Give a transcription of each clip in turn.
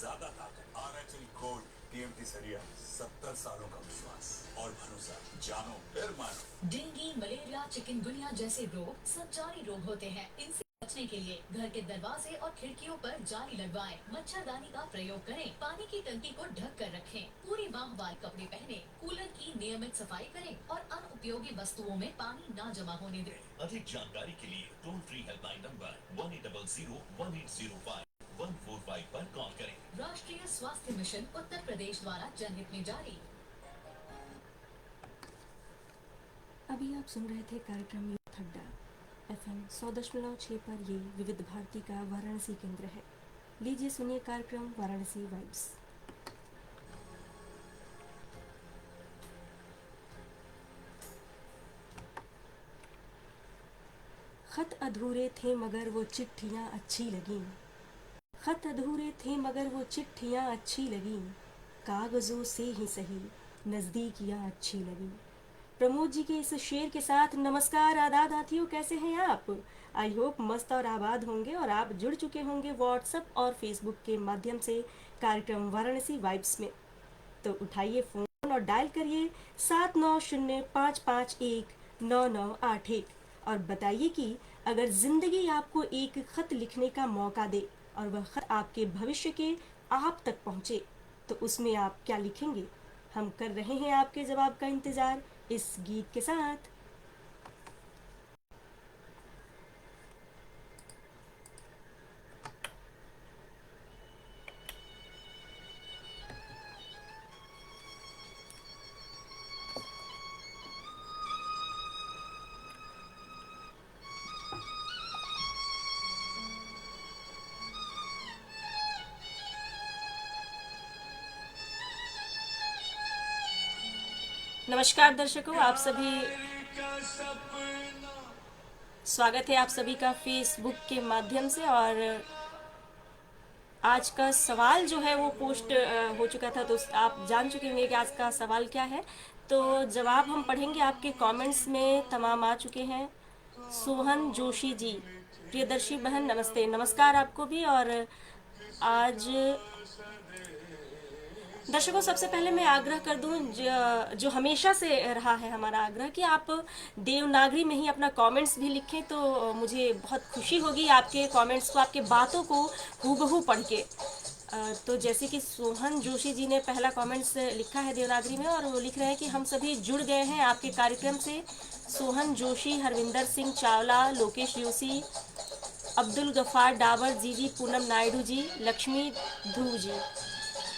ज्यादा ताकत। RHL gold TMT सरिया, 70 सालों का विश्वास और भरोसा। जानो फिर मानो। डेंगू, मलेरिया, चिकनगुनिया जैसे रोग संचारी रोग होते हैं। इनसे बचने के लिए घर के दरवाजे और खिड़कियों पर जाली लगवाएं, मच्छरदानी का प्रयोग करें, पानी की टंकी को ढक कर रखें, पूरी बाह वाले कपड़े पहने, कूलर की नियमित सफाई करें और अनुपयोगी वस्तुओं में पानी न जमा होने दें। अधिक जानकारी के लिए टोल फ्री हेल्पलाइन नंबर 1800-1805-145 पर कॉल करें। राष्ट्रीय स्वास्थ्य मिशन उत्तर प्रदेश द्वारा जनहित में जारी। अभी आप सुन रहे थे कार्यक्रम यूथ अड्डा FM 100.6 पर। ये विविध भारती का वाराणसी केंद्र है। लीजिए सुनिए कार्यक्रम वाराणसी वाइब्स। खत अधूरे थे मगर वो चिट्ठियाँ अच्छी लगीं, खत अधूरे थे मगर वो चिट्ठियाँ अच्छी लगीं, कागज़ों से ही सही नज़दीकियाँ अच्छी लगीं। प्रमोद जी के इस शेर के साथ नमस्कार आदाब साथियों, कैसे हैं आप? आई होप मस्त और आबाद होंगे और आप जुड़ चुके होंगे व्हाट्सएप और फेसबुक के माध्यम से कार्यक्रम वाराणसी वाइब्स में। तो उठाइए फ़ोन और डायल करिए 7905519981 और बताइए कि अगर ज़िंदगी आपको एक ख़त लिखने का मौका दे और वह ख़त आपके भविष्य के आप तक पहुँचे तो उसमें आप क्या लिखेंगे? हम कर रहे हैं आपके जवाब का इंतज़ार इस गीत के साथ। नमस्कार दर्शकों, आप सभी, स्वागत है आप सभी का फेसबुक के माध्यम से। और आज का सवाल जो है वो पोस्ट हो चुका था, तो आप जान चुके होंगे कि आज का सवाल क्या है। तो जवाब हम पढ़ेंगे, आपके कमेंट्स में तमाम आ चुके हैं। सोहन जोशी जी, प्रियदर्शी बहन नमस्ते, नमस्कार आपको भी। और आज दर्शकों सबसे पहले मैं आग्रह कर दूं, जो हमेशा से रहा है हमारा आग्रह, कि आप देवनागरी में ही अपना कमेंट्स भी लिखें तो मुझे बहुत खुशी होगी आपके कमेंट्स को, आपके बातों को हूबहू पढ़ के। तो जैसे कि सोहन जोशी जी ने पहला कमेंट्स लिखा है देवनागरी में और वो लिख रहे हैं कि हम सभी जुड़ गए हैं आपके कार्यक्रम से। सोहन जोशी, हरविंदर सिंह चावला, लोकेश जोशी, अब्दुल गफ़ार डाबर जी, पूनम नायडू जी, लक्ष्मी ध्रुव जी।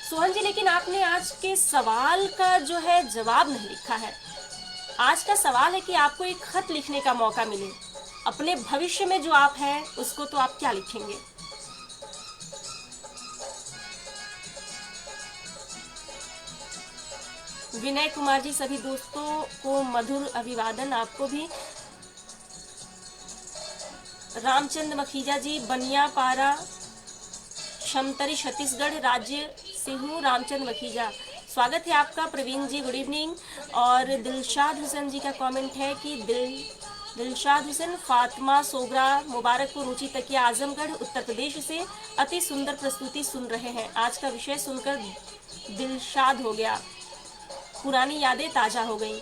सोहन जी, लेकिन आपने आज के सवाल का जो है जवाब नहीं लिखा है। आज का सवाल है कि आपको एक खत लिखने का मौका मिले अपने भविष्य में जो आप हैं उसको, तो आप क्या लिखेंगे? विनय कुमार जी, सभी दोस्तों को मधुर अभिवादन, आपको भी। रामचंद्र मखीजा जी, बनियापारा, क्षमतरी, छत्तीसगढ़ राज्य से हूँ रामचंद्र मखीजा, स्वागत है आपका। प्रवीण जी, गुड इवनिंग। और दिलशाद हुसैन जी का कमेंट है कि दिलशाद हुसैन, फातिमा सोगरा, मुबारकपुर, रुचि तकिया, आजमगढ़, उत्तर प्रदेश से अति सुंदर प्रस्तुति सुन रहे हैं। आज का विषय सुनकर दिलशाद हो गया, पुरानी यादें ताज़ा हो गई।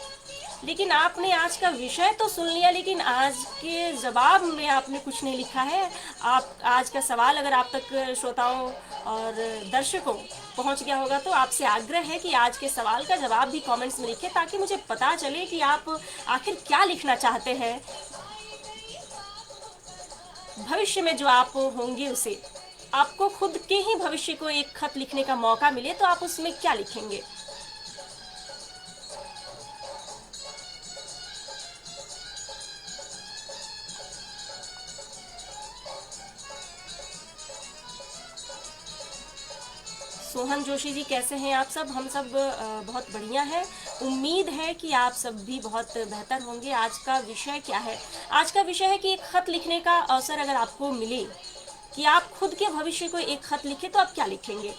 लेकिन आपने आज का विषय तो सुन लिया, लेकिन आज के जवाब में आपने कुछ नहीं लिखा है। आप आज का सवाल अगर आप तक श्रोताओं और दर्शकों पहुंच गया होगा तो आपसे आग्रह है कि आज के सवाल का जवाब भी कमेंट्स में लिखें, ताकि मुझे पता चले कि आप आखिर क्या लिखना चाहते हैं भविष्य में। जो आप होंगे उसे, आपको खुद के ही भविष्य को एक खत लिखने का मौका मिले तो आप उसमें क्या लिखेंगे? सोहन जोशी जी, कैसे हैं आप सब? हम सब बहुत बढ़िया हैं। उम्मीद है कि आप सब भी बहुत बेहतर होंगे। आज का विषय क्या है? आज का विषय है कि एक खत लिखने का अवसर अगर आपको मिले कि आप खुद के भविष्य को एक खत लिखें तो आप क्या लिखेंगे?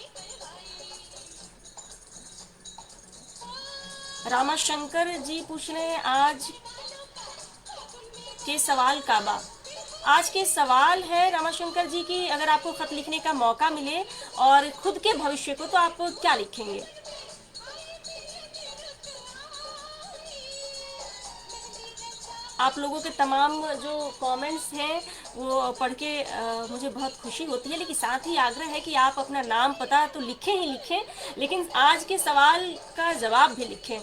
रामाशंकर जी पूछ रहे हैं आज के सवाल का बा आज के सवाल है रमाशंकर जी की, अगर आपको खत लिखने का मौका मिले और खुद के भविष्य को, तो आप क्या लिखेंगे? आप लोगों के तमाम जो कमेंट्स हैं वो पढ़ के मुझे बहुत खुशी होती है, लेकिन साथ ही आग्रह है कि आप अपना नाम पता तो लिखें ही लिखें, लेकिन आज के सवाल का जवाब भी लिखें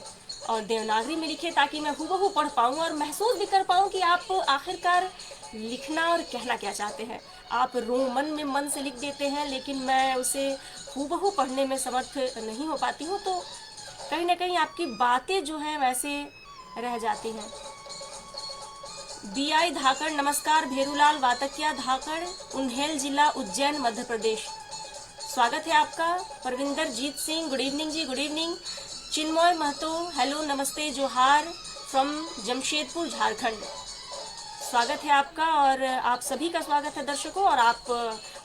और देवनागरी में लिखें, ताकि मैं हूबहू पढ़ पाऊँ और महसूस भी कर पाऊँ कि आप आखिरकार लिखना और कहना क्या चाहते हैं। आप रोमन में मन से लिख देते हैं, लेकिन मैं उसे हूबहू पढ़ने में समर्थ नहीं हो पाती हूँ, तो कहीं ना कहीं आपकी बातें जो हैं वैसे रह जाती हैं। BI धाकड़, नमस्कार। भेरूलाल वातकिया धाकड़, उन्हेल जिला, उज्जैन, मध्य प्रदेश। स्वागत है आपका। परविंदर जीत सिंह, गुड इवनिंग जी, गुड इवनिंग। चिन्मय महतो, हेलो, नमस्ते, जोहार फ्रॉम जमशेदपुर, झारखंड। स्वागत है आपका और आप सभी का स्वागत है दर्शकों। और आप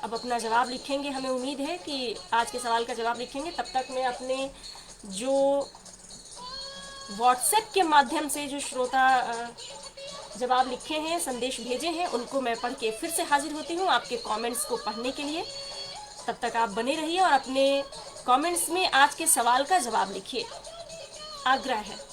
अब अपना जवाब लिखेंगे, हमें उम्मीद है कि आज के सवाल का जवाब लिखेंगे। तब तक मैं अपने जो व्हाट्सएप के माध्यम से जो श्रोता जवाब लिखे हैं, संदेश भेजे हैं, उनको मैं पढ़ के फिर से हाजिर होती हूँ आपके कमेंट्स को पढ़ने के लिए। तब तक आप बने रहिए और अपने कमेंट्स में आज के सवाल का जवाब लिखिए, आग्रह है।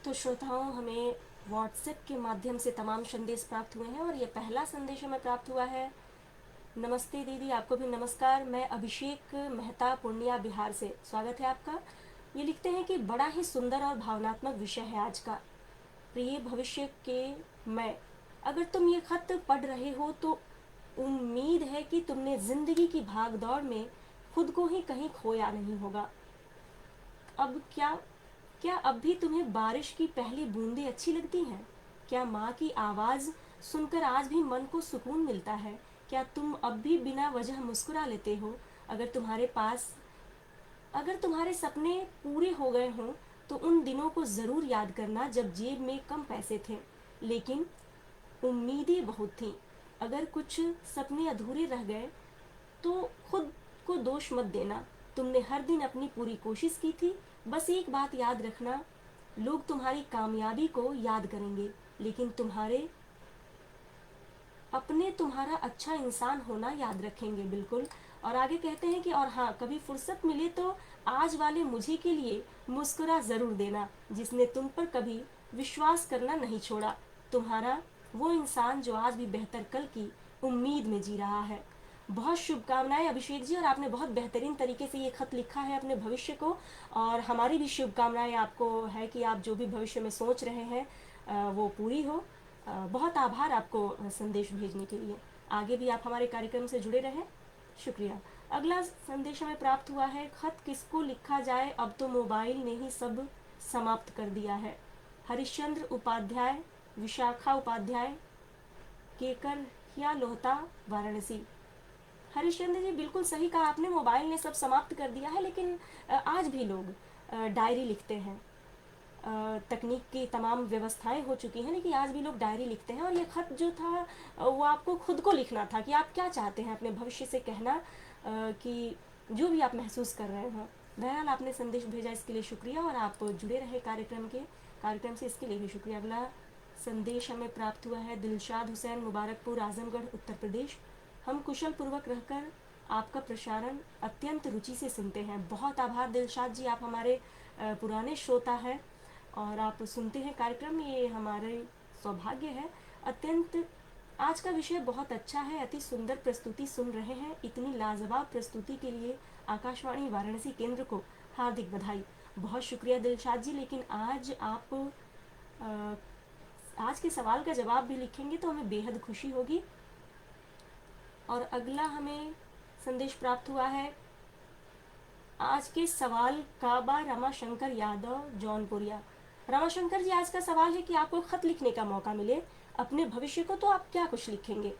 तो श्रोताओं, हमें व्हाट्सएप के माध्यम से तमाम संदेश प्राप्त हुए हैं और ये पहला संदेश हमें प्राप्त हुआ है। नमस्ते दीदी, आपको भी नमस्कार। मैं अभिषेक मेहता, पूर्णिया, बिहार से। स्वागत है आपका। ये लिखते हैं कि बड़ा ही सुंदर और भावनात्मक विषय है आज का। प्रिय भविष्य के मैं, अगर तुम ये खत पढ़ रहे हो तो उम्मीद है कि तुमने जिंदगी की भागदौड़ में खुद को ही कहीं खोया नहीं होगा। अब क्या अब भी तुम्हें बारिश की पहली बूंदें अच्छी लगती हैं? क्या माँ की आवाज़ सुनकर आज भी मन को सुकून मिलता है? क्या तुम अब भी बिना वजह मुस्कुरा लेते हो? अगर तुम्हारे सपने पूरे हो गए हों तो उन दिनों को ज़रूर याद करना जब जेब में कम पैसे थे, लेकिन उम्मीदें बहुत थीं। अगर कुछ सपने अधूरे रह गए तो खुद को दोष मत देना, तुमने हर दिन अपनी पूरी कोशिश की थी। बस एक बात याद रखना, लोग तुम्हारी कामयाबी को याद करेंगे, लेकिन तुम्हारा अच्छा इंसान होना याद रखेंगे, बिल्कुल। और आगे कहते हैं कि और हाँ, कभी फुर्सत मिले तो आज वाले मुझे के लिए मुस्कुरा ज़रूर देना, जिसने तुम पर कभी विश्वास करना नहीं छोड़ा। तुम्हारा वो इंसान जो आज भी बेहतर कल की उम्मीद में जी रहा है। बहुत शुभकामनाएं अभिषेक जी, और आपने बहुत बेहतरीन तरीके से ये खत लिखा है अपने भविष्य को, और हमारी भी शुभकामनाएं आपको है कि आप जो भी भविष्य में सोच रहे हैं वो पूरी हो। बहुत आभार आपको संदेश भेजने के लिए। आगे भी आप हमारे कार्यक्रम से जुड़े रहें, शुक्रिया। अगला संदेश हमें प्राप्त हुआ है। खत किसको लिखा जाए, अब तो मोबाइल ने ही सब समाप्त कर दिया है। हरिश्चंद्र उपाध्याय, विशाखा उपाध्याय, केकर या लोहता, वाराणसी। हरिश्चंद्र जी, बिल्कुल सही कहा आपने, मोबाइल ने सब समाप्त कर दिया है, लेकिन आज भी लोग डायरी लिखते हैं। तकनीक की तमाम व्यवस्थाएं हो चुकी हैं, लेकिन आज भी लोग डायरी लिखते हैं। और ये खत जो था वो आपको खुद को लिखना था कि आप क्या चाहते हैं अपने भविष्य से कहना, कि जो भी आप महसूस कर रहे हो। बहरहाल आपने संदेश भेजा, इसके लिए शुक्रिया, और आप जुड़े रहे कार्यक्रम से, इसके लिए भी शुक्रिया। अगला संदेश हमें प्राप्त हुआ है। दिलशाद हुसैन, मुबारकपुर, आजमगढ़, उत्तर प्रदेश। हम कुशल पूर्वक रहकर आपका प्रसारण अत्यंत रुचि से सुनते हैं। बहुत आभार दिलशाद जी, आप हमारे पुराने श्रोता हैं और आप सुनते हैं कार्यक्रम, ये हमारे सौभाग्य है। आज का विषय बहुत अच्छा है, अति सुंदर प्रस्तुति सुन रहे हैं। इतनी लाजवाब प्रस्तुति के लिए आकाशवाणी वाराणसी केंद्र को हार्दिक बधाई। बहुत शुक्रिया दिलशाद जी। लेकिन आज आप आज के सवाल का जवाब भी लिखेंगे तो हमें बेहद खुशी होगी। और अगला हमें संदेश प्राप्त हुआ है आज के सवाल काबा रमाशंकर यादव जौनपुरिया। रमाशंकर जी, आज का सवाल है कि आपको खत लिखने का मौका मिले अपने भविष्य को, तो आप क्या कुछ लिखेंगे?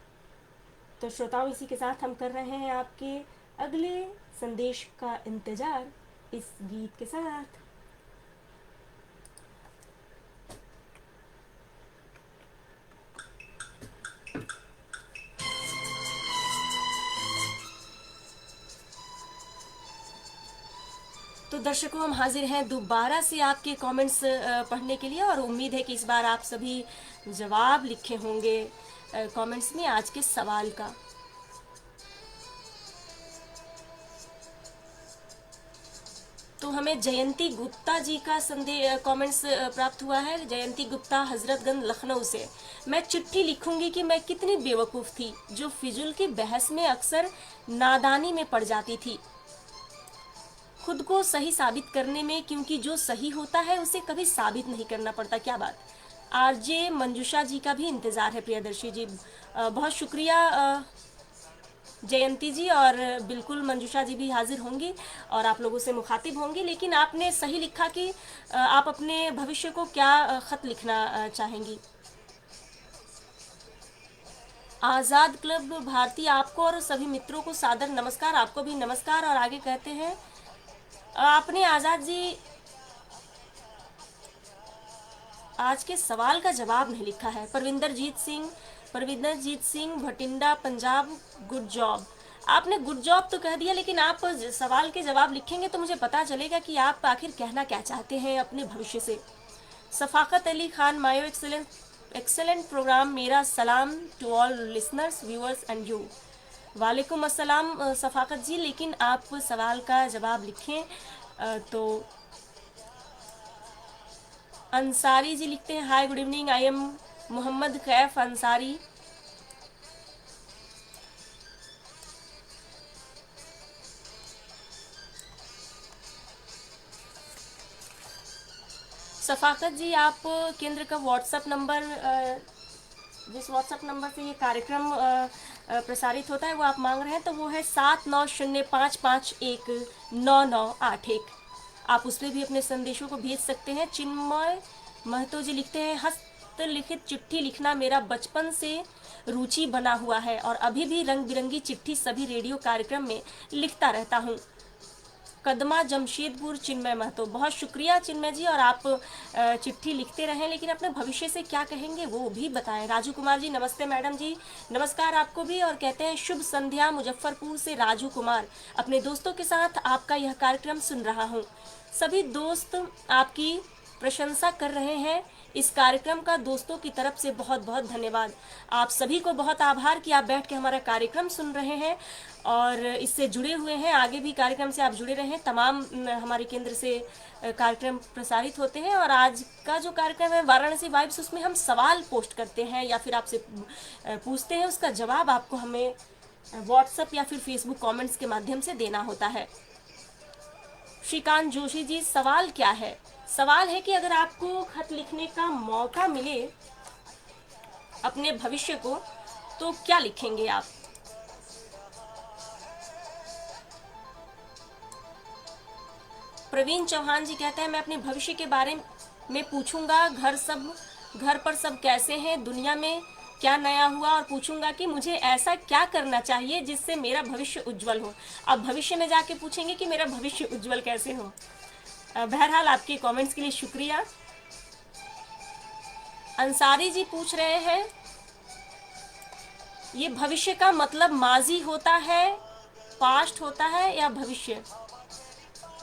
तो श्रोताओं, इसी के साथ हम कर रहे हैं आपके अगले संदेश का इंतजार इस गीत के साथ। तो दर्शकों, हम हाजिर हैं दोबारा से आपके कमेंट्स पढ़ने के लिए, और उम्मीद है कि इस बार आप सभी जवाब लिखे होंगे कमेंट्स में आज के सवाल का। तो हमें जयंती गुप्ता जी का कमेंट्स प्राप्त हुआ है। जयंती गुप्ता हजरतगंज लखनऊ से। मैं चिट्ठी लिखूंगी कि मैं कितनी बेवकूफ़ थी जो फिजूल की बहस में अक्सर नादानी में पड़ जाती थी, खुद को सही साबित करने में, क्योंकि जो सही होता है उसे कभी साबित नहीं करना पड़ता। क्या बात। आरजे मंजुषा जी का भी इंतज़ार है प्रियदर्शी जी। बहुत शुक्रिया जयंती जी, और बिल्कुल मंजुषा जी भी हाजिर होंगी और आप लोगों से मुखातिब होंगी। लेकिन आपने सही लिखा कि आप अपने भविष्य को क्या ख़त लिखना चाहेंगी। आज़ाद क्लब भारती, आपको और सभी मित्रों को सादर नमस्कार। आपको भी नमस्कार। और आगे कहते हैं, आपने आज़ाद जी आज के सवाल का जवाब नहीं लिखा है। परविंदरजीत सिंह भटिंडा पंजाब, गुड जॉब। आपने गुड जॉब तो कह दिया, लेकिन आप सवाल के जवाब लिखेंगे तो मुझे पता चलेगा कि आप आखिर कहना क्या चाहते हैं अपने भविष्य से। सफाकत अली खान मायो, एक्सेलेंट प्रोग्राम, मेरा सलाम to all listeners, viewers and you. वालेकुम अस्सलाम सफाकत जी, लेकिन आप सवाल का जवाब लिखें। तो अंसारी जी लिखते हैं, hi good evening, I am Mohammad Kaif Ansari. Safakat ji, आप केंद्र का व्हाट्सएप नंबर, जिस व्हाट्सएप नंबर से ये कार्यक्रम प्रसारित होता है वो आप मांग रहे हैं, तो वो है 7905519981। आप उस पर भी अपने संदेशों को भेज सकते हैं। चिन्मय महतो जी लिखते हैं, हस्तलिखित चिट्ठी लिखना मेरा बचपन से रुचि बना हुआ है और अभी भी रंग बिरंगी चिट्ठी सभी रेडियो कार्यक्रम में लिखता रहता हूँ। कदमा जमशेदपुर, चिन्मय महतो। बहुत शुक्रिया चिन्मय जी, और आप चिट्ठी लिखते रहें, लेकिन अपने भविष्य से क्या कहेंगे वो भी बताएं। राजू कुमार जी, नमस्ते मैडम जी। नमस्कार आपको भी। और कहते हैं, शुभ संध्या, मुजफ्फरपुर से राजू कुमार। अपने दोस्तों के साथ आपका यह कार्यक्रम सुन रहा हूँ। सभी दोस्त आपकी प्रशंसा कर रहे हैं। इस कार्यक्रम का दोस्तों की तरफ से बहुत बहुत धन्यवाद। आप सभी को बहुत आभार कि आप बैठ के हमारा कार्यक्रम सुन रहे हैं और इससे जुड़े हुए हैं। आगे भी कार्यक्रम से आप जुड़े रहें। तमाम हमारे केंद्र से कार्यक्रम प्रसारित होते हैं, और आज का जो कार्यक्रम है वाराणसी वाइब्स, उसमें हम सवाल पोस्ट करते हैं या फिर आपसे पूछते हैं, उसका जवाब आपको हमें व्हाट्सएप या फिर फेसबुक कमेंट्स के माध्यम से देना होता है। श्रीकांत जोशी जी, सवाल क्या है? सवाल है कि अगर आपको खत लिखने का मौका मिले अपने भविष्य को, तो क्या लिखेंगे आप? प्रवीण चौहान जी कहते हैं, मैं अपने भविष्य के बारे में पूछूंगा, घर पर सब कैसे हैं, दुनिया में क्या नया हुआ, और पूछूंगा कि मुझे ऐसा क्या करना चाहिए जिससे मेरा भविष्य उज्जवल हो। अब भविष्य में जाके पूछेंगे कि मेरा भविष्य उज्जवल कैसे हो। बहरहाल आपके कमेंट्स के लिए शुक्रिया। अंसारी जी पूछ रहे हैं, ये भविष्य का मतलब माजी होता है, पास्ट होता है या भविष्य?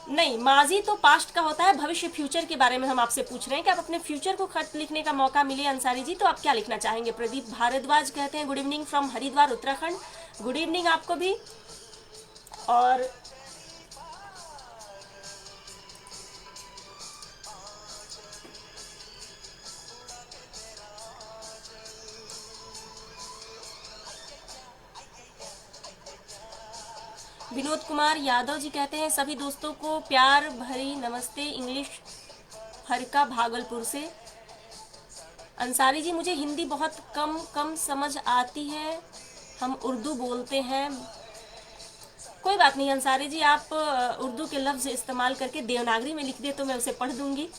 नहीं, माजी तो पास्ट का होता है, भविष्य फ्यूचर के बारे में हम आपसे पूछ रहे हैं कि आप अपने फ्यूचर को खत लिखने का मौका मिले अंसारी जी, तो आप क्या लिखना चाहेंगे? प्रदीप भारद्वाज कहते हैं, good evening from Haridwar Uttarakhand. Good evening आपको भी। और विनोद कुमार यादव जी कहते हैं सभी दोस्तों को प्यार भरी नमस्ते, इंग्लिश फरका भागलपुर से। अंसारी जी, मुझे हिंदी बहुत कम समझ आती है, हम उर्दू बोलते हैं। कोई बात नहीं अंसारी जी, आप उर्दू के लफ्ज़ इस्तेमाल करके देवनागरी में लिख दे तो मैं उसे पढ़ दूंगी।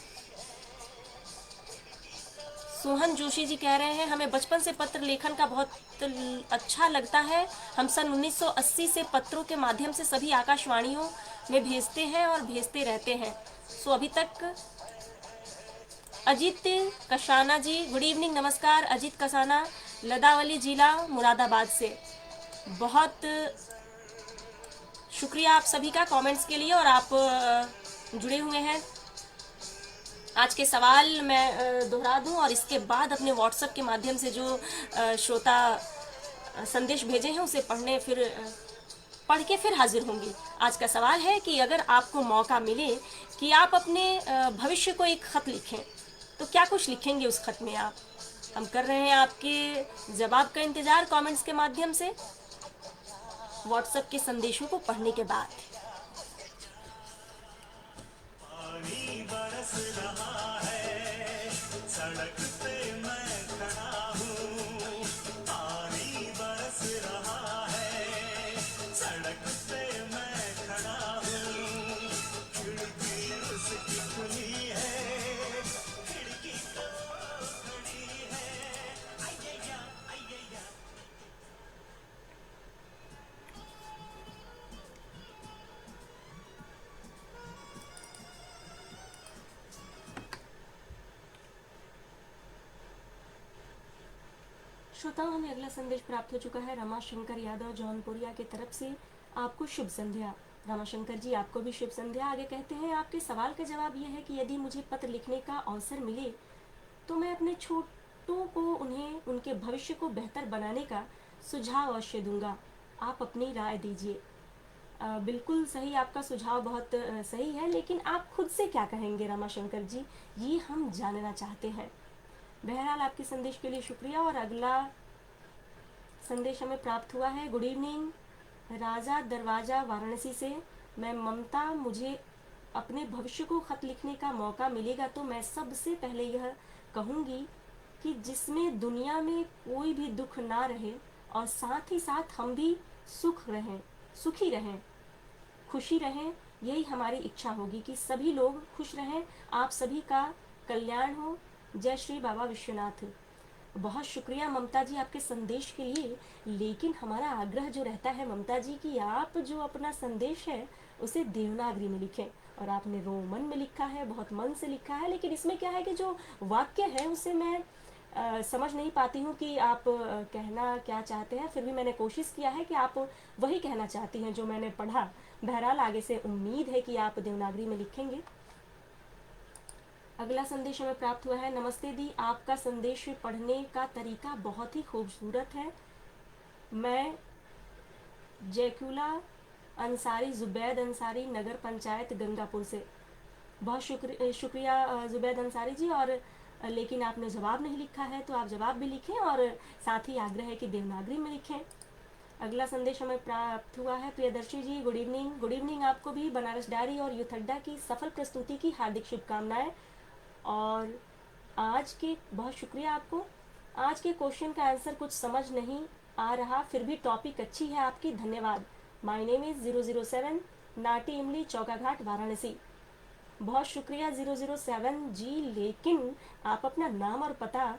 सोहन जोशी जी कह रहे हैं हमें बचपन से पत्र लेखन का बहुत अच्छा लगता है। हम सन 1980 से पत्रों के माध्यम से सभी आकाशवाणियों में भेजते हैं और भेजते रहते हैं, सो अभी तक। अजीत कसाना जी, गुड इवनिंग, नमस्कार। अजीत कसाना, लदावली जिला मुरादाबाद से। बहुत शुक्रिया आप सभी का कमेंट्स के लिए, और आप जुड़े हुए हैं। आज के सवाल मैं दोहरा दूं और इसके बाद अपने व्हाट्सएप के माध्यम से जो श्रोता संदेश भेजे हैं उसे पढ़ के फिर हाजिर होंगी। आज का सवाल है कि अगर आपको मौका मिले कि आप अपने भविष्य को एक खत लिखें तो क्या कुछ लिखेंगे उस खत में आप? हम कर रहे हैं आपके जवाब का इंतजार कमेंट्स के माध्यम से, व्हाट्सएप के संदेशों को पढ़ने के बाद। पानी बरस रहा है, सड़क पे मैं खड़ा हूँ। पानी बरस रहा है, सड़क पे मैं खड़ा हूँ। खिड़की उसकी खुली है, खिड़की तो खड़ी है। आइया आइया। श्रोताओं, हमें अगला संदेश प्राप्त हो चुका है रमाशंकर यादव जौनपुरिया की तरफ से। आपको शुभ संध्या। रमाशंकर जी, आपको भी शुभ संध्या। आगे कहते हैं आपके सवाल का जवाब यह है कि यदि मुझे पत्र लिखने का अवसर मिले तो मैं अपने छोटों को उन्हें उनके भविष्य को बेहतर बनाने का सुझाव अवश्य दूंगा। आप अपनी राय दीजिए। बिल्कुल सही, आपका सुझाव बहुत सही है, लेकिन आप खुद से क्या कहेंगे रमाशंकर जी, ये हम जानना चाहते हैं। बहरहाल आपके संदेश के लिए शुक्रिया। और अगला संदेश हमें प्राप्त हुआ है। गुड इवनिंग, राजा दरवाजा वाराणसी से। मैं ममता, मुझे अपने भविष्य को खत लिखने का मौका मिलेगा तो मैं सबसे पहले यह कहूँगी कि जिसमें दुनिया में कोई भी दुख ना रहे और साथ ही साथ हम भी सुखी रहें, खुशी रहें, यही हमारी इच्छा होगी कि सभी लोग खुश रहें, आप सभी का कल्याण हो। जय श्री बाबा विश्वनाथ। बहुत शुक्रिया ममता जी आपके संदेश के लिए, लेकिन हमारा आग्रह जो रहता है ममता जी कि आप जो अपना संदेश है उसे देवनागरी में लिखें। और आपने रोमन में लिखा है, बहुत मन से लिखा है, लेकिन इसमें क्या है कि जो वाक्य है उसे मैं समझ नहीं पाती हूँ कि आप कहना क्या चाहते हैं। फिर भी मैंने कोशिश किया है कि आप वही कहना चाहती हैं जो मैंने पढ़ा। बहरहाल आगे से उम्मीद है कि आप देवनागरी में लिखेंगे। अगला संदेश हमें प्राप्त हुआ है। नमस्ते दी, आपका संदेश पढ़ने का तरीका बहुत ही खूबसूरत है। मैं जैकुला अंसारी, जुबैद अंसारी, नगर पंचायत गंगापुर से। बहुत शुक्रिया जुबैद अंसारी जी। और लेकिन आपने जवाब नहीं लिखा है तो आप जवाब भी लिखें, और साथ ही आग्रह है कि देवनागरी में लिखें। अगला संदेश हमें प्राप्त हुआ है। प्रियदर्शी जी, गुड इवनिंग। गुड इवनिंग आपको भी। बनारस डायरी और यूथ अड्डा की सफल प्रस्तुति की हार्दिक शुभकामनाएं। और आज के बहुत शुक्रिया आपको। आज के क्वेश्चन का आंसर कुछ समझ नहीं आ रहा, फिर भी टॉपिक अच्छी है आपकी, धन्यवाद। माय नेम इज़ 007, नाटी इमली, चौका घाट, वाराणसी। बहुत शुक्रिया 007 जी, लेकिन आप अपना नाम और पता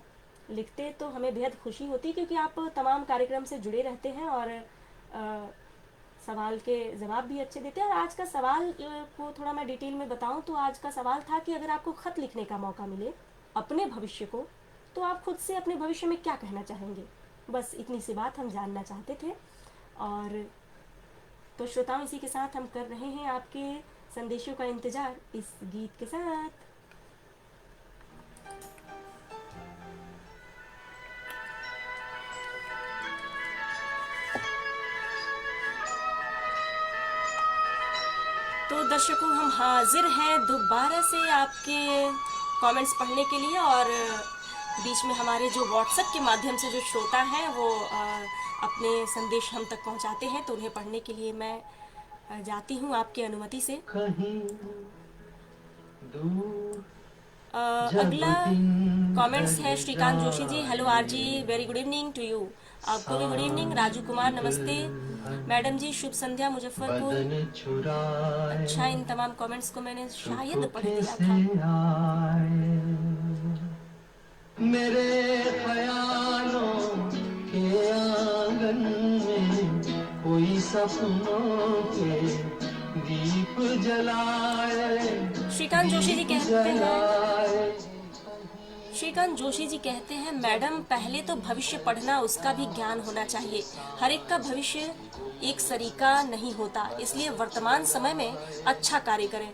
लिखते तो हमें बेहद खुशी होती, क्योंकि आप तमाम कार्यक्रम से जुड़े रहते हैं और सवाल के जवाब भी अच्छे देते हैं। और आज का सवाल को थोड़ा मैं डिटेल में बताऊं तो आज का सवाल था कि अगर आपको खत लिखने का मौका मिले अपने भविष्य को, तो आप खुद से अपने भविष्य में क्या कहना चाहेंगे। बस इतनी सी बात हम जानना चाहते थे। और तो श्रोताओं, इसी के साथ हम कर रहे हैं आपके संदेशों का इंतजार इस गीत के साथ। तो दर्शकों, हम हाजिर हैं दोबारा से आपके कमेंट्स पढ़ने के लिए। और बीच में हमारे जो व्हाट्सएप के माध्यम से जो श्रोता हैं वो अपने संदेश हम तक पहुंचाते हैं, तो उन्हें पढ़ने के लिए मैं जाती हूँ आपकी अनुमति से। कहीं दूर अगला कमेंट्स है Shrikant Joshi ji. Hello RJ, very good evening to you. आपको भी गुड इवनिंग। राजू कुमार नमस्ते। मैडम जी शुभ संध्या मुजफ्फरपुर। बदन चुराए अच्छा, इन तमाम कमेंट्स को मैंने शायद पढ़ चुपके दिया से था। आए मेरे ख्यालों के आंगन में कोई सपनों के दीप जलाए श्रीकांत जोशी जी कहते हैं जलाए श्रीकांत जोशी जी कहते हैं मैडम पहले तो भविष्य पढ़ना, उसका भी ज्ञान होना चाहिए। हर एक का भविष्य एक सरीका नहीं होता, इसलिए वर्तमान समय में अच्छा कार्य करें।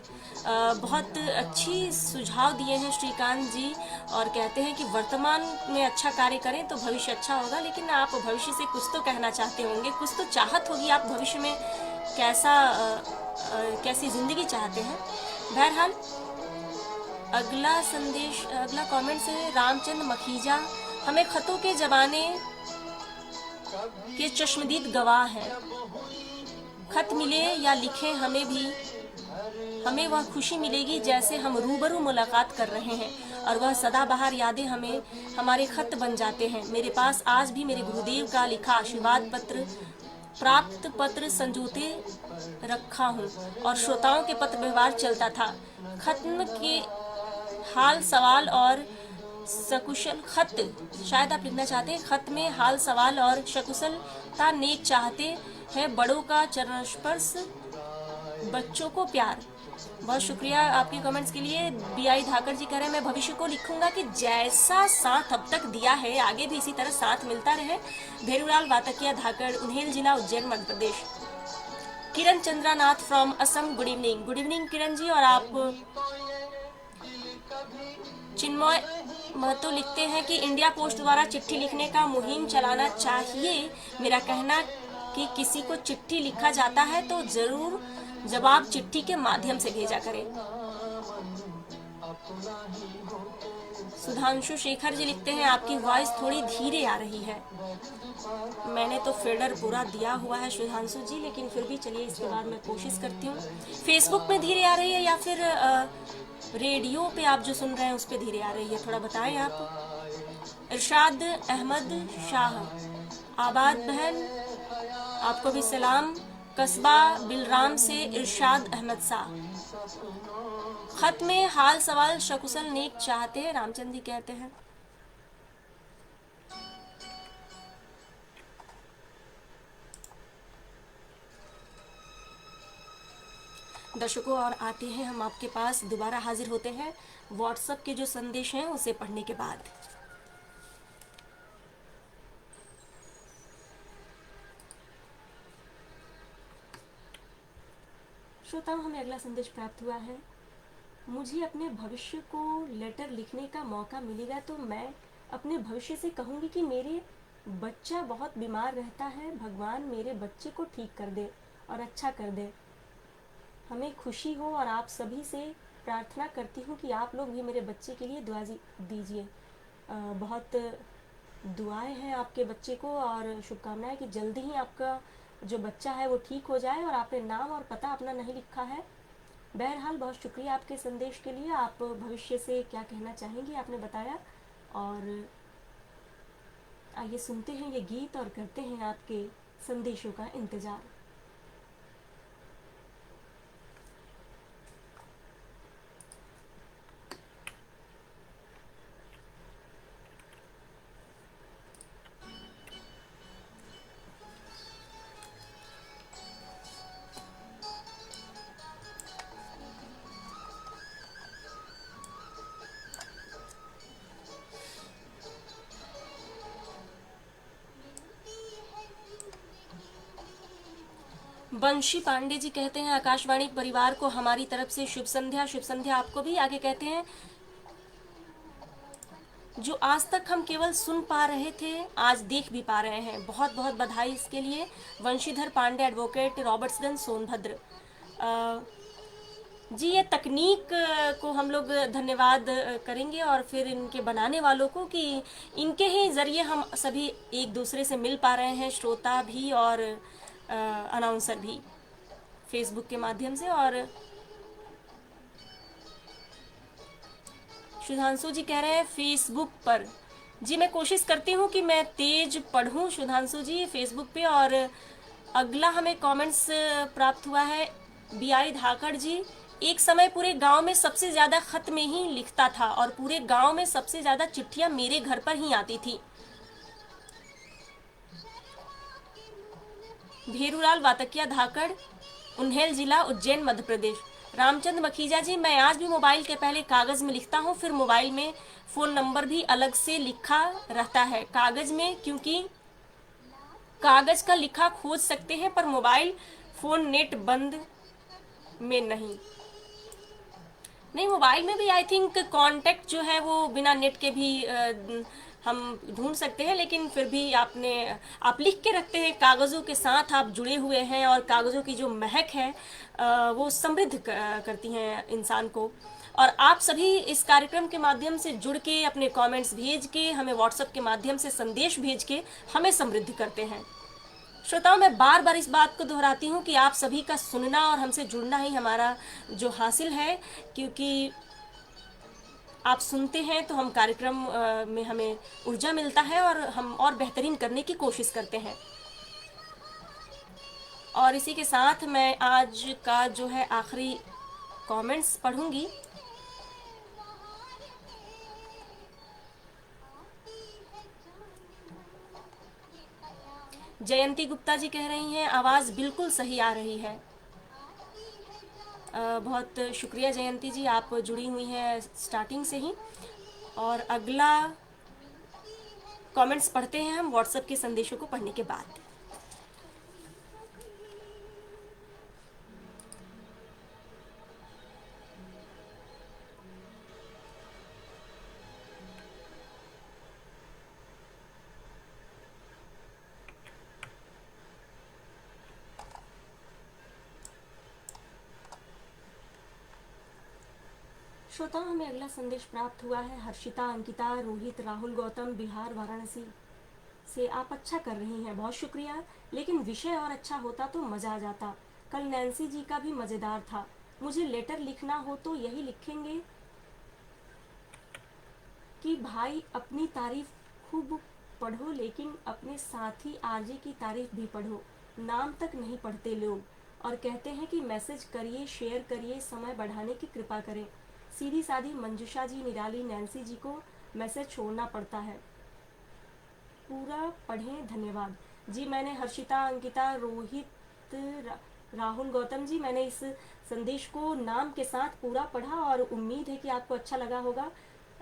बहुत अच्छी सुझाव दिए हैं श्रीकांत जी, और कहते हैं कि वर्तमान में अच्छा कार्य करें तो भविष्य अच्छा होगा। लेकिन आप भविष्य से कुछ तो कहना चाहते होंगे, कुछ तो चाहत होगी, आप भविष्य में कैसी जिंदगी चाहते हैं। बहरहाल अगला कमेंट है रामचंद्र मखीजा। हमें खतों के जमाने के चश्मदीद गवाह हैं। खत मिले या लिखे हमें वह खुशी मिलेगी जैसे हम रूबरू मुलाकात कर रहे हैं, और वह सदाबहार यादें हमें हमारे खत बन जाते हैं। मेरे पास आज भी मेरे गुरुदेव का लिखा आशीर्वाद पत्र, प्राप्त पत्र संजोते रखा हूँ, और श्रोताओं के पत्र व्यवहार चलता था। खत्म के हाल सवाल और सकुशल खत, शायद आप लिखना चाहते हैं खत में हाल सवाल और सकुशलता, नेक चाहते हैं बड़ों का चरण स्पर्श, बच्चों को प्यार। बहुत शुक्रिया आपके कमेंट्स के लिए। BI धाकर जी कह रहे हैं मैं भविष्य को लिखूंगा कि जैसा साथ अब तक दिया है आगे भी इसी तरह साथ मिलता रहे। भेरूलाल वातकिया धाकर, उन्हेल जिला, Ujjain, Madhya Pradesh. Kiran Chandranath from Assam, good evening. Good evening Kiran ji. और आप चिन्मय महतो लिखते हैं कि इंडिया पोस्ट द्वारा चिट्ठी लिखने का मुहिम चलाना चाहिए। मेरा कहना कि किसी को चिट्ठी लिखा जाता है तो जरूर जवाब चिट्ठी के माध्यम से भेजा करें। सुधांशु शेखर जी लिखते हैं आपकी वॉइस थोड़ी धीरे आ रही है। मैंने तो फेडर पूरा दिया हुआ है सुधांशु जी, लेकिन फिर भी चलिए इसके बाद मैं कोशिश करती हूँ। फेसबुक में धीरे आ रही है या फिर रेडियो पे आप जो सुन रहे हैं उस पे धीरे आ रही है, थोड़ा बताएं आप। इरशाद अहमद शाह, आबाद बहन आपको भी सलाम। कस्बा बिलराम से इरशाद अहमद शाह। खत में हाल सवाल शकुशल नेक चाहते हैं, रामचंद्र जी कहते हैं। दर्शकों, और आते हैं हम आपके पास, दोबारा हाजिर होते हैं व्हाट्सएप के जो संदेश हैं उसे पढ़ने के बाद। श्रोताओं, हमें अगला संदेश प्राप्त हुआ है। मुझे अपने भविष्य को लेटर लिखने का मौका मिलेगा तो मैं अपने भविष्य से कहूँगी कि मेरे बच्चा बहुत बीमार रहता है, भगवान मेरे बच्चे को ठीक कर दे और अच्छा कर दे, हमें खुशी हो। और आप सभी से प्रार्थना करती हूँ कि आप लोग भी मेरे बच्चे के लिए दुआ दीजिए। बहुत दुआएं हैं आपके बच्चे को और शुभकामनाएं कि जल्दी ही आपका जो बच्चा है वो ठीक हो जाए। और आपने नाम और पता अपना नहीं लिखा है। बहरहाल बहुत शुक्रिया आपके संदेश के लिए। आप भविष्य से क्या कहना चाहेंगी आपने बताया। और आइए सुनते हैं ये गीत और करते हैं आपके संदेशों का इंतजार। बंशी पांडे जी कहते हैं आकाशवाणी परिवार को हमारी तरफ से शुभ संध्या। शुभ संध्या आपको भी। आगे कहते हैं जो आज तक हम केवल सुन पा रहे थे आज देख भी पा रहे हैं, बहुत बहुत बधाई इसके लिए। वंशीधर पांडे, एडवोकेट, रॉबर्ट्सगंज, सोनभद्र। जी ये तकनीक को हम लोग धन्यवाद करेंगे और फिर इनके बनाने वालों को कि इनके ही ज़रिए हम सभी एक दूसरे से मिल पा रहे हैं, श्रोता भी और अनाउंसर भी। फेसबुक के माध्यम से। और सुधांशु जी कह रहे हैं फेसबुक पर। जी मैं कोशिश करती हूँ कि मैं तेज पढ़ूँ सुधांशु जी फेसबुक पे। और अगला हमें कमेंट्स प्राप्त हुआ है BI धाकड़ जी। एक समय पूरे गांव में सबसे ज़्यादा खत में ही लिखता था और पूरे गांव में सबसे ज़्यादा चिट्ठियाँ मेरे घर पर ही आती थी। भेरूलाल वातकिया धाकड़, उन्हेल जिला, उज्जैन, मध्य प्रदेश। रामचंद्र मखीजा जी, मैं आज भी मोबाइल के पहले कागज़ में लिखता हूँ, फिर मोबाइल में फ़ोन नंबर भी अलग से लिखा रहता है कागज़ में, क्योंकि कागज़ का लिखा खोज सकते हैं पर मोबाइल फ़ोन नेट बंद में नहीं। मोबाइल में भी आई थिंक कांटेक्ट जो है वो बिना नेट के भी हम ढूंढ सकते हैं, लेकिन फिर भी आप लिख के रखते हैं, कागज़ों के साथ आप जुड़े हुए हैं और कागज़ों की जो महक है वो समृद्ध करती हैं इंसान को। और आप सभी इस कार्यक्रम के माध्यम से जुड़ के अपने कमेंट्स भेज के, हमें व्हाट्सएप के माध्यम से संदेश भेज के हमें समृद्ध करते हैं। श्रोताओं, मैं बार बार इस बात को दोहराती हूँ कि आप सभी का सुनना और हमसे जुड़ना ही हमारा जो हासिल है, क्योंकि आप सुनते हैं तो हम कार्यक्रम में हमें ऊर्जा मिलता है और हम और बेहतरीन करने की कोशिश करते हैं। और इसी के साथ मैं आज का जो है आखिरी कमेंट्स पढ़ूंगी। जयंती गुप्ता जी कह रही हैं आवाज़ बिल्कुल सही आ रही है। बहुत शुक्रिया जयंती जी, आप जुड़ी हुई हैं स्टार्टिंग से ही। और अगला कमेंट्स पढ़ते हैं हम व्हाट्सएप के संदेशों को पढ़ने के बाद। श्रोताओं, हमें अगला संदेश प्राप्त हुआ है हर्षिता अंकिता रोहित राहुल गौतम बिहार वाराणसी से। आप अच्छा कर रही हैं, बहुत शुक्रिया, लेकिन विषय और अच्छा होता तो मज़ा आ जाता। कल नैन्सी जी का भी मज़ेदार था। मुझे लेटर लिखना हो तो यही लिखेंगे कि भाई अपनी तारीफ खूब पढ़ो, लेकिन अपने साथी आरजे की तारीफ भी पढ़ो। नाम तक नहीं पढ़ते लोग और कहते हैं कि मैसेज करिए, शेयर करिए, समय बढ़ाने की कृपा करें। सीधी सादी मंजुषा जी, निराली, नैन्सी जी को मैसेज छोड़ना पड़ता है। पूरा पढ़ें, धन्यवाद जी। मैंने हर्षिता अंकिता रोहित राहुल गौतम जी, मैंने इस संदेश को नाम के साथ पूरा पढ़ा और उम्मीद है कि आपको अच्छा लगा होगा।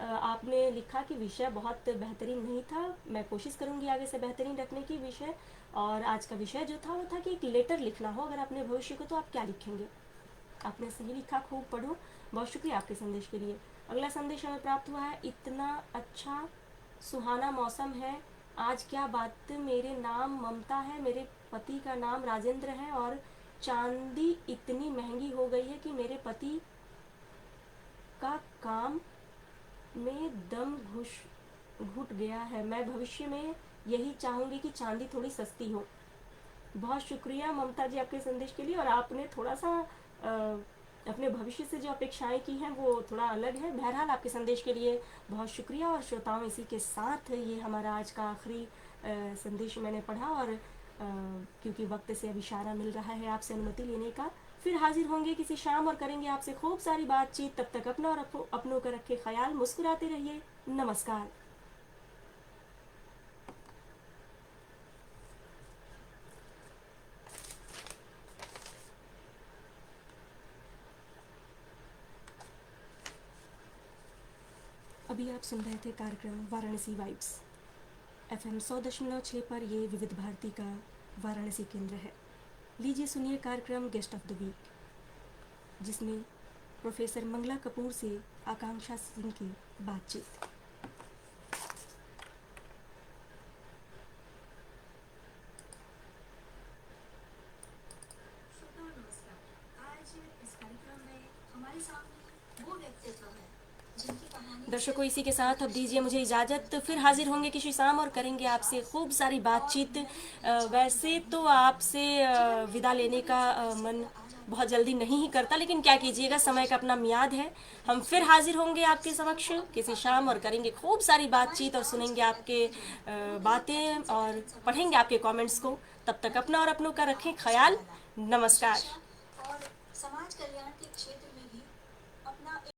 आपने लिखा कि विषय बहुत बेहतरीन नहीं था, मैं कोशिश करूंगी आगे से बेहतरीन रखने की विषय। और आज का विषय जो था वो था कि एक लेटर लिखना हो अगर अपने भविष्य को तो आप क्या लिखेंगे। आपने सही लिखा, खूब पढ़ो, बहुत शुक्रिया आपके संदेश के लिए। अगला संदेश हमें प्राप्त हुआ है, इतना अच्छा सुहाना मौसम है आज, क्या बात। मेरे नाम ममता है, मेरे पति का नाम राजेंद्र है और चांदी इतनी महंगी हो गई है कि मेरे पति का काम में दम घुट गया है। मैं भविष्य में यही चाहूँगी कि चांदी थोड़ी सस्ती हो। बहुत शुक्रिया ममता जी आपके संदेश के लिए। और आपने थोड़ा सा अपने भविष्य से जो अपेक्षाएं की हैं वो थोड़ा अलग है। बहरहाल आपके संदेश के लिए बहुत शुक्रिया। और श्रोताओं, इसी के साथ ये हमारा आज का आखिरी संदेश मैंने पढ़ा और क्योंकि वक्त से अब इशारा मिल रहा है आपसे अनुमति लेने का। फिर हाजिर होंगे किसी शाम और करेंगे आपसे खूब सारी बातचीत। तब तक अपना और अपनों का रखे ख्याल, मुस्कुराते रहिए। नमस्कार। अभी आप सुन रहे थे कार्यक्रम वाराणसी वाइब्स FM 100.6 पर। ये विविध भारती का वाराणसी केंद्र है। लीजिए सुनिए कार्यक्रम गेस्ट ऑफ द वीक, जिसमें प्रोफेसर मंगला कपूर से आकांक्षा सिंह की बातचीत। आज इस कार्यक्रम में हमारे सामने वो व्यक्तित्व है जिनकी कहानी। दर्शकों, इसी के साथ अब दीजिए मुझे इजाज़त। फिर हाजिर होंगे किसी शाम और करेंगे आपसे खूब सारी बातचीत। वैसे तो आपसे विदा लेने का मन बहुत जल्दी नहीं ही करता, लेकिन क्या कीजिएगा, समय का अपना मियाद है। हम फिर हाजिर होंगे आपके समक्ष किसी शाम और करेंगे खूब सारी बातचीत और सुनेंगे आपके बातें और पढ़ेंगे आपके कमेंट्स को। तब तक अपना और अपनों का रखें ख्याल। नमस्कार।